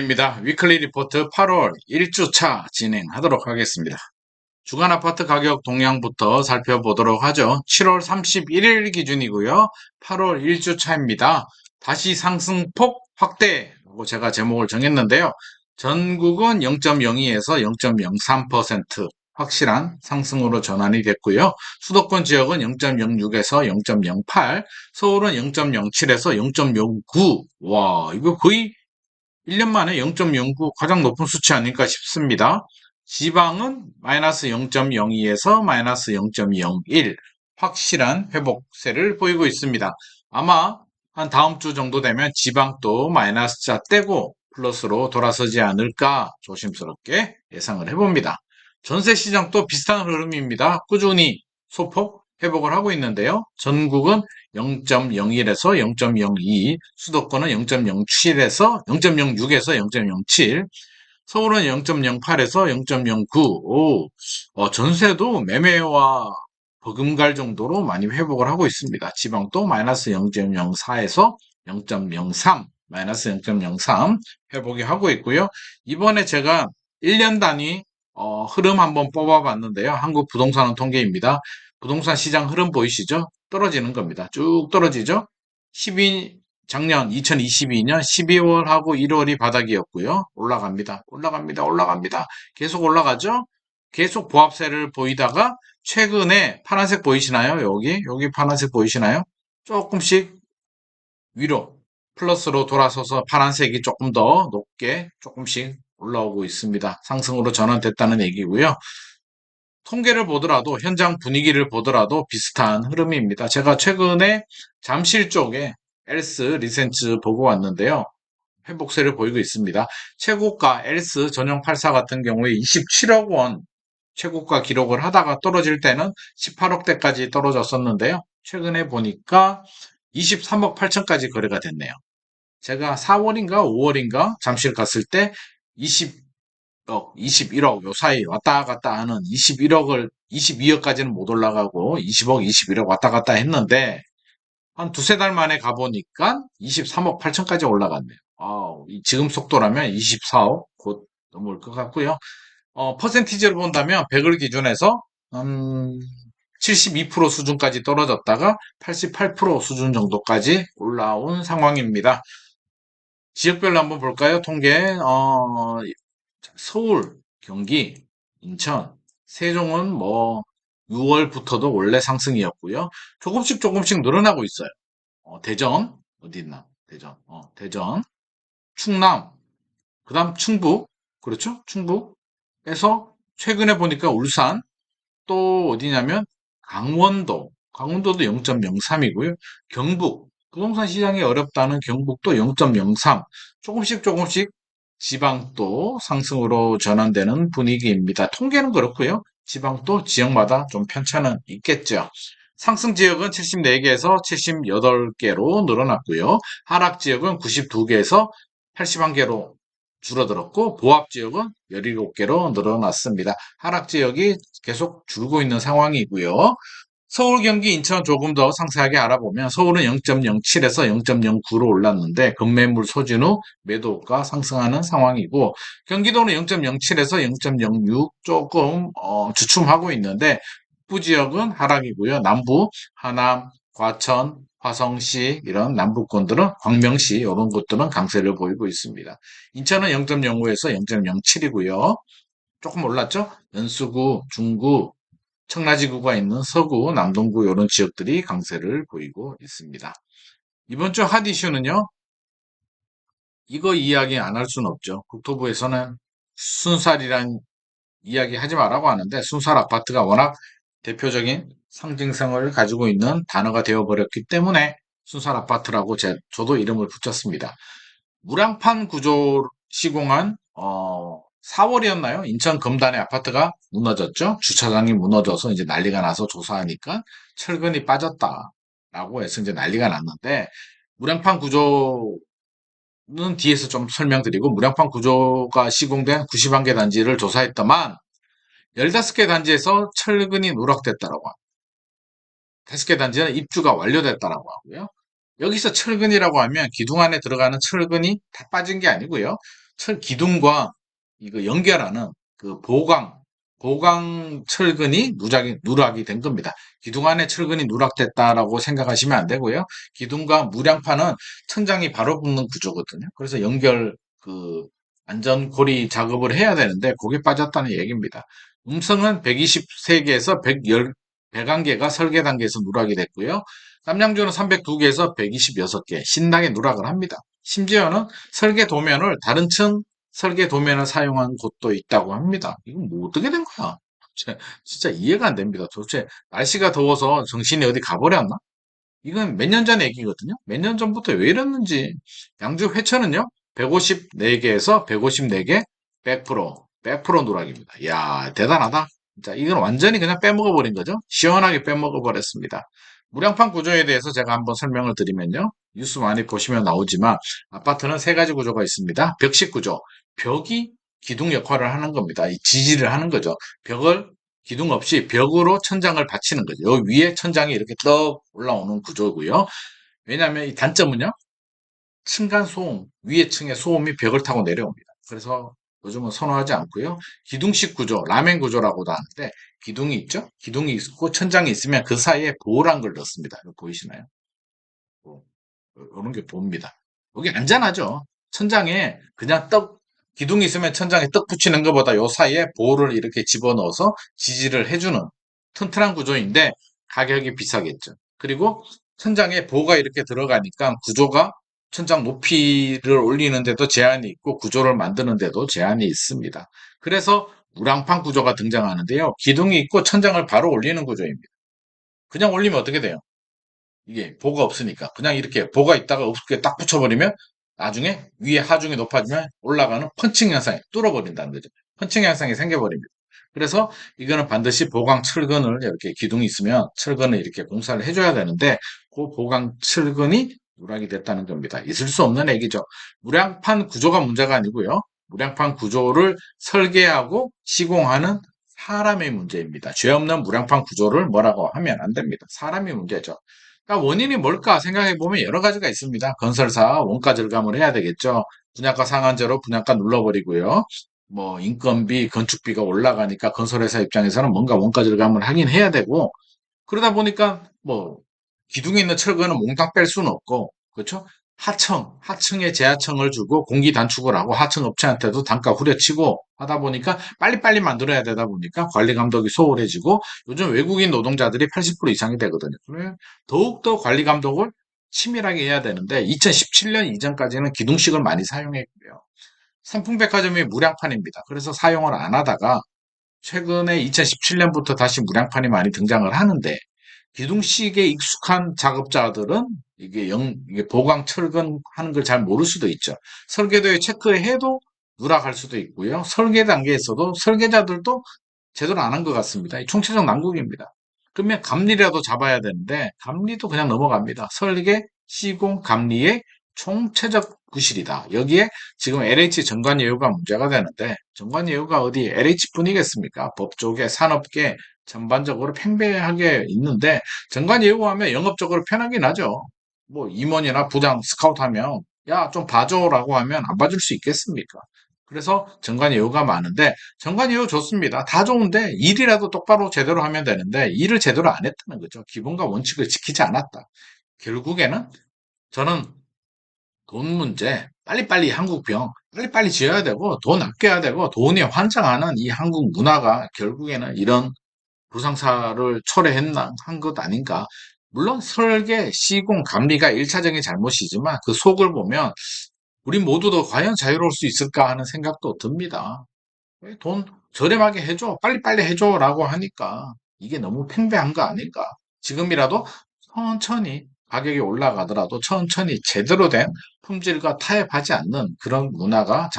입니다. 위클리 리포트 8월 1주차 진행하도록 하겠습니다. 주간 아파트 가격 동향부터 살펴보도록 하죠. 7월 31일 기준이고요. 8월 1주차입니다. 다시 상승폭 확대라고 제가 제목을 정했는데요. 전국은 0.02에서 0.03% 확실한 상승으로 전환이 됐고요. 수도권 지역은 0.06에서 0.08, 서울은 0.07에서 0.09. 와, 이거 거의 1년 만에 0.09 가장 높은 수치 아닐까 싶습니다. 지방은 마이너스 0.02에서 마이너스 0.01 확실한 회복세를 보이고 있습니다. 아마 한 다음 주 정도 되면 지방도 마이너스 자 떼고 플러스로 돌아서지 않을까 조심스럽게 예상을 해봅니다. 전세 시장도 비슷한 흐름입니다. 꾸준히 소폭 회복을 하고 있는데요. 전국은 0.01에서 0.02, 수도권은 0.07에서 0.06에서 0.07, 서울은 0.08에서 0.09. 전세도 매매와 버금갈 정도로 많이 회복을 하고 있습니다. 지방도 마이너스 0.04에서 0.03, 마이너스 0.03 회복이 하고 있고요. 이번에 제가 1년 단위 흐름 한번 뽑아봤는데요. 한국 부동산원 통계입니다. 부동산 시장 흐름 보이시죠? 떨어지는 겁니다. 쭉 떨어지죠? 작년 2022년 12월하고 1월이 바닥이었고요. 올라갑니다. 올라갑니다. 올라갑니다. 계속 올라가죠? 계속 보합세를 보이다가 최근에 파란색 보이시나요? 여기 파란색 보이시나요? 조금씩 위로 플러스로 돌아서서 파란색이 조금 더 높게 조금씩 올라오고 있습니다. 상승으로 전환됐다는 얘기고요. 통계를 보더라도 현장 분위기를 보더라도 비슷한 흐름입니다. 제가 최근에 잠실 쪽에 엘스 리센츠 보고 왔는데요. 회복세를 보이고 있습니다. 최고가 엘스 전용 84 같은 경우에 27억 원 최고가 기록을 하다가 떨어질 때는 18억대까지 떨어졌었는데요. 최근에 보니까 23억 8천까지 거래가 됐네요. 제가 4월인가 5월인가 잠실 갔을 때 20억, 21억 요 사이 왔다 갔다 하는 21억을 22억까지는 못 올라가고 20억, 21억 왔다 갔다 했는데 한 두세 달 만에 가보니까 23억 8천까지 올라갔네요. 지금 속도라면 24억 곧 넘을 것 같고요. 퍼센티지를 본다면 100을 기준해서 72% 수준까지 떨어졌다가 88% 수준 정도까지 올라온 상황입니다. 지역별로 한번 볼까요? 통계 서울, 경기, 인천, 세종은 뭐 6월부터도 원래 상승이었고요. 조금씩 조금씩 늘어나고 있어요. 대전 어디 있나? 대전, 충남, 그다음 충북, 그렇죠? 충북에서 최근에 보니까 울산, 또 어디냐면 강원도도 0.03이고요. 경북, 부동산 시장이 어렵다는 경북도 0.03, 조금씩 조금씩 지방도 상승으로 전환되는 분위기입니다. 통계는 그렇고요. 지방도 지역마다 좀 편차는 있겠죠. 상승 지역은 74개에서 78개로 늘어났고요. 하락 지역은 92개에서 81개로 줄어들었고 보합 지역은 17개로 늘어났습니다. 하락 지역이 계속 줄고 있는 상황이고요. 서울, 경기, 인천 조금 더 상세하게 알아보면 서울은 0.07에서 0.09로 올랐는데 급매물 소진 후 매도가 상승하는 상황이고 경기도는 0.07에서 0.06 조금 주춤하고 있는데 북부 지역은 하락이고요. 남부, 하남, 과천, 화성시 이런 남부권들은 광명시 이런 곳들은 강세를 보이고 있습니다. 인천은 0.05에서 0.07이고요. 조금 올랐죠? 연수구, 중구, 청라지구가 있는 서구, 남동구 이런 지역들이 강세를 보이고 있습니다. 이번 주 핫 이슈는요. 이거 이야기 안 할 수는 없죠. 국토부에서는 순살이란 이야기 하지 말라고 하는데 순살 아파트가 워낙 대표적인 상징성을 가지고 있는 단어가 되어버렸기 때문에 순살 아파트라고 저도 이름을 붙였습니다. 무량판 구조 시공한 4월이었나요? 인천 금단의 아파트가 무너졌죠. 주차장이 무너져서 이제 난리가 나서 조사하니까 철근이 빠졌다라고 해서 이제 난리가 났는데 무량판 구조는 뒤에서 좀 설명드리고 무량판 구조가 시공된 91개 단지를 조사했더만 15개 단지에서 철근이 누락됐다라고 합니다. 5개 단지는 입주가 완료됐다라고 하고요. 여기서 철근이라고 하면 기둥 안에 들어가는 철근이 다 빠진 게 아니고요. 철 기둥과 이거 연결하는 그 보강 철근이 누락이 된 겁니다. 기둥 안에 철근이 누락됐다라고 생각하시면 안 되고요. 기둥과 무량판은 천장이 바로 붙는 구조거든요. 그래서 그 안전고리 작업을 해야 되는데 그게 빠졌다는 얘기입니다. 음성은 123개에서 101개가 설계 단계에서 누락이 됐고요. 깜양조는 302개에서 126개 신나게 누락을 합니다. 심지어는 설계 도면을 다른 층 설계 도면을 사용한 곳도 있다고 합니다. 이건 뭐 어떻게 된 거야? 진짜 이해가 안 됩니다. 도대체 날씨가 더워서 정신이 어디 가버렸나? 이건 몇 년 전 얘기거든요. 몇 년 전부터 왜 이랬는지. 양주 회차는요, 154개에서 154개, 100% 누락입니다. 이야, 대단하다. 자, 이건 완전히 그냥 빼먹어버린 거죠. 시원하게 빼먹어버렸습니다. 무량판 구조에 대해서 제가 한번 설명을 드리면요. 뉴스 많이 보시면 나오지만, 아파트는 세 가지 구조가 있습니다. 벽식 구조. 벽이 기둥 역할을 하는 겁니다. 이 지지를 하는 거죠. 벽을 기둥 없이 벽으로 천장을 받치는 거죠. 여기 위에 천장이 이렇게 떡 올라오는 구조고요. 왜냐하면 이 단점은요. 층간 소음, 위에 층의 소음이 벽을 타고 내려옵니다. 그래서 요즘은 선호하지 않고요. 기둥식 구조, 라멘 구조라고도 하는데 기둥이 있죠? 기둥이 있고 천장이 있으면 그 사이에 보호란 걸 넣습니다. 이거 보이시나요? 이런 게 보입니다. 여기 안전하죠. 천장에 그냥 기둥이 있으면 천장에 떡 붙이는 것보다 요 사이에 보호를 이렇게 집어넣어서 지지를 해주는 튼튼한 구조인데 가격이 비싸겠죠. 그리고 천장에 보호가 이렇게 들어가니까 구조가 천장 높이를 올리는데도 제한이 있고 구조를 만드는데도 제한이 있습니다. 그래서 무랑판 구조가 등장하는데요. 기둥이 있고 천장을 바로 올리는 구조입니다. 그냥 올리면 어떻게 돼요? 이게 보가 없으니까 그냥 이렇게 보가 있다가 없게 딱 붙여버리면 나중에 위에 하중이 높아지면 올라가는 펀칭 현상이 뚫어버린다는 거죠. 펀칭 현상이 생겨버립니다. 그래서 이거는 반드시 보강 철근을 이렇게 기둥이 있으면 철근을 이렇게 공사를 해줘야 되는데 그 보강 철근이 누락이 됐다는 겁니다. 있을 수 없는 얘기죠. 무량판 구조가 문제가 아니고요. 무량판 구조를 설계하고 시공하는 사람의 문제입니다. 죄 없는 무량판 구조를 뭐라고 하면 안 됩니다. 사람이 문제죠. 그러니까 원인이 뭘까 생각해 보면 여러 가지가 있습니다. 건설사 원가 절감을 해야 되겠죠. 분양가 상한제로 분양가 눌러버리고요. 뭐 인건비, 건축비가 올라가니까 건설회사 입장에서는 뭔가 원가 절감을 하긴 해야 되고 그러다 보니까 뭐 기둥에 있는 철근은 몽땅 뺄 수는 없고 그렇죠? 하층에 재하청을 주고 공기 단축을 하고 하청 업체한테도 단가 후려치고 하다 보니까 빨리빨리 만들어야 되다 보니까 관리 감독이 소홀해지고 요즘 외국인 노동자들이 80% 이상이 되거든요. 그러면 더욱더 관리 감독을 치밀하게 해야 되는데 2017년 이전까지는 기둥식을 많이 사용했고요. 삼풍백화점이 무량판입니다. 그래서 사용을 안 하다가 최근에 2017년부터 다시 무량판이 많이 등장을 하는데 기둥식에 익숙한 작업자들은 이게 보강 철근 하는 걸 잘 모를 수도 있죠. 설계도에 체크해도 누락할 수도 있고요. 설계 단계에서도 설계자들도 제대로 안 한 것 같습니다. 총체적 난국입니다. 그러면 감리라도 잡아야 되는데 감리도 그냥 넘어갑니다. 설계, 시공, 감리의 총체적 부실이다. 여기에 지금 LH 정관예우가 문제가 되는데 정관예우가 어디 LH뿐이겠습니까? 법조계, 산업계 전반적으로 팽배하게 있는데 정관예우하면 영업적으로 편하긴 하죠. 뭐 임원이나 부장 스카우트 하면 야, 좀 봐줘라고 하면 안 봐줄 수 있겠습니까? 그래서 정관예우가 많은데 정관예우 좋습니다. 다 좋은데 일이라도 똑바로 제대로 하면 되는데 일을 제대로 안 했다는 거죠. 기본과 원칙을 지키지 않았다. 결국에는 저는 돈 문제, 빨리빨리 한국병, 빨리빨리 지어야 되고 돈 아껴야 되고 돈이 환장하는 이 한국 문화가 결국에는 이런 부상사를 초래했나 한 것 아닌가. 물론 설계, 시공, 감리가 1차적인 잘못이지만 그 속을 보면 우리 모두도 과연 자유로울 수 있을까 하는 생각도 듭니다. 왜 돈 저렴하게 해줘, 빨리빨리 해줘라고 하니까 이게 너무 팽배한 거 아닐까. 지금이라도 천천히 가격이 올라가더라도 천천히 제대로 된 품질과 타협하지 않는 그런 문화가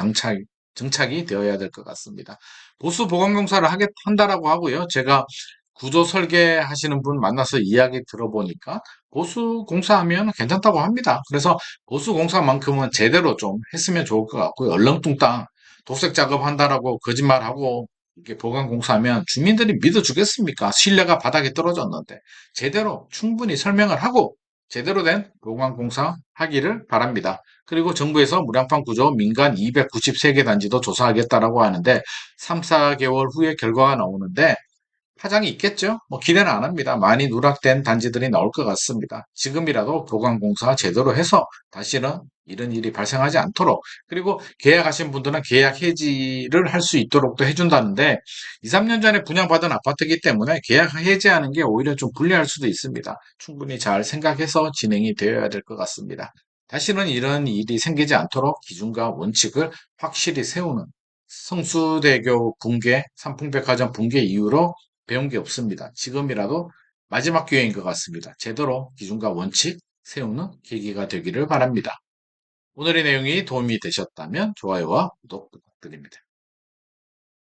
정착이 되어야 될 것 같습니다. 보수 보강공사를 한다라고 하고요. 제가 구조 설계하시는 분 만나서 이야기 들어보니까 보수 공사하면 괜찮다고 합니다. 그래서 보수 공사만큼은 제대로 좀 했으면 좋을 것 같고요. 얼렁뚱땅 도색 작업한다라고 거짓말하고 이렇게 보강 공사하면 주민들이 믿어주겠습니까? 신뢰가 바닥에 떨어졌는데 제대로 충분히 설명을 하고 제대로 된 보강공사 하기를 바랍니다. 그리고 정부에서 무량판 구조 민간 293개 단지도 조사하겠다라고 하는데 3, 4개월 후에 결과가 나오는데 파장이 있겠죠? 뭐 기대는 안 합니다. 많이 누락된 단지들이 나올 것 같습니다. 지금이라도 보강공사 제대로 해서 다시는 이런 일이 발생하지 않도록, 그리고 계약하신 분들은 계약 해지를 할 수 있도록 또 해준다는데 2, 3년 전에 분양받은 아파트이기 때문에 계약 해지하는 게 오히려 좀 불리할 수도 있습니다. 충분히 잘 생각해서 진행이 되어야 될 것 같습니다. 다시는 이런 일이 생기지 않도록 기준과 원칙을 확실히 세우는, 성수대교 붕괴, 삼풍백화점 붕괴 이후로 배운 게 없습니다. 지금이라도 마지막 기회인 것 같습니다. 제대로 기준과 원칙 세우는 계기가 되기를 바랍니다. 오늘의 내용이 도움이 되셨다면 좋아요와 구독 부탁드립니다.